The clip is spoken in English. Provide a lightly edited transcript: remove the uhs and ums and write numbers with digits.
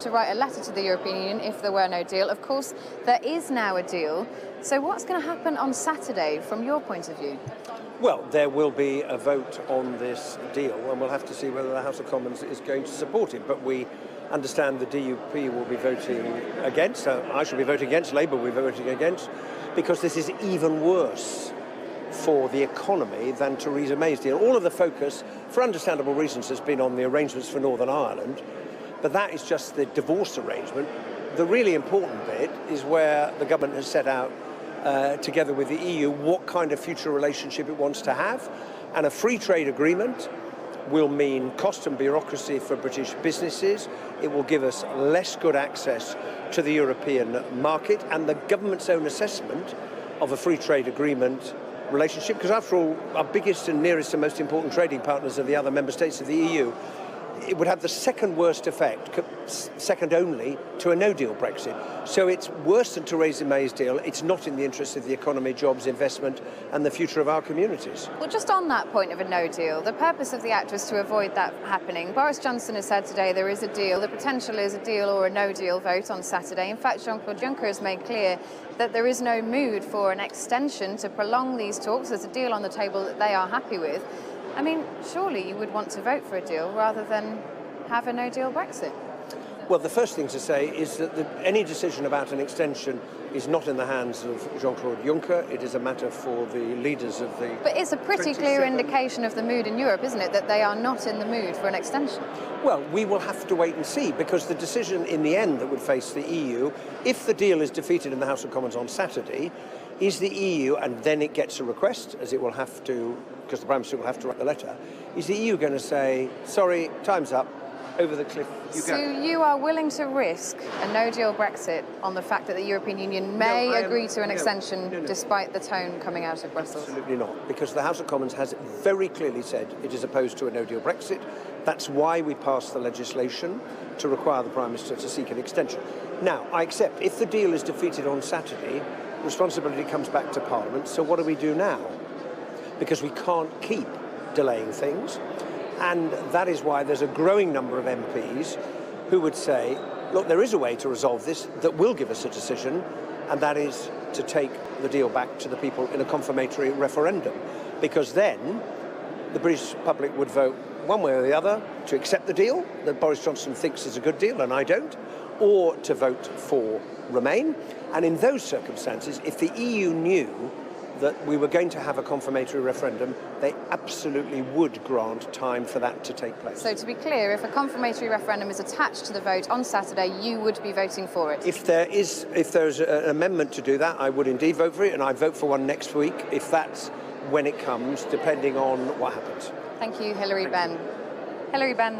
to write a letter to the European Union if there were no deal. Of course, there is now a deal. So what's going to happen on Saturday from your point of view? Well, there will be a vote on this deal, and we'll have to see whether the House of Commons is going to support it. But we understand the DUP will be voting against. I shall be voting against. Labour will be voting against, because this is even worse for the economy than Theresa May's deal. All of the focus, for understandable reasons, has been on the arrangements for Northern Ireland, but that is just the divorce arrangement. The really important bit is where the government has set out, together with the EU, what kind of future relationship it wants to have. And a free trade agreement will mean cost and bureaucracy for British businesses. It will give us less good access to the European market, and the government's own assessment of a free trade agreement relationship, because after all, our biggest and nearest and most important trading partners are the other member states of the EU. It would have the second worst effect, second only to a no-deal Brexit. So it's worse than Theresa May's deal. It's not in the interest of the economy, jobs, investment, and the future of our communities. Well, just on that point of a no-deal, the purpose of the act was to avoid that happening. Boris Johnson has said today there is a deal. The potential is a deal or a no-deal vote on Saturday. In fact, Jean-Claude Juncker has made clear that there is no mood for an extension to prolong these talks. There's a deal on the table that they are happy with. I mean, surely you would want to vote for a deal rather than have a no-deal Brexit. Well, the first thing to say is that any decision about an extension is not in the hands of Jean-Claude Juncker. It is a matter for the leaders of the... But it's a pretty clear indication of the mood in Europe, isn't it, that they are not in the mood for an extension? Well, we will have to wait and see, because the decision in the end that would face the EU, if the deal is defeated in the House of Commons on Saturday, is the EU, and then it gets a request, as it will have to, because the Prime Minister will have to write the letter, is the EU going to say, sorry, time's up, over the cliff you go? So you are willing to risk a no-deal Brexit on the fact that the European Union may agree to an extension despite the tone coming out of Brussels? Absolutely not, because the House of Commons has very clearly said it is opposed to a no-deal Brexit. That's why we passed the legislation to require the Prime Minister to seek an extension. Now, I accept, if the deal is defeated on Saturday, responsibility comes back to Parliament. So what do we do now? Because we can't keep delaying things. And that is why there's a growing number of MPs who would say, look, there is a way to resolve this that will give us a decision, and that is to take the deal back to the people in a confirmatory referendum. Because then the British public would vote one way or the other to accept the deal that Boris Johnson thinks is a good deal and I don't, or to vote for Remain. And in those circumstances, if the EU knew that we were going to have a confirmatory referendum, they absolutely would grant time for that to take place. So to be clear, if a confirmatory referendum is attached to the vote on Saturday, you would be voting for it? If there's an amendment to do that, I would indeed vote for it, and I'd vote for one next week if that's when it comes, depending on what happens. Thank you, Hilary Benn. Hilary Benn,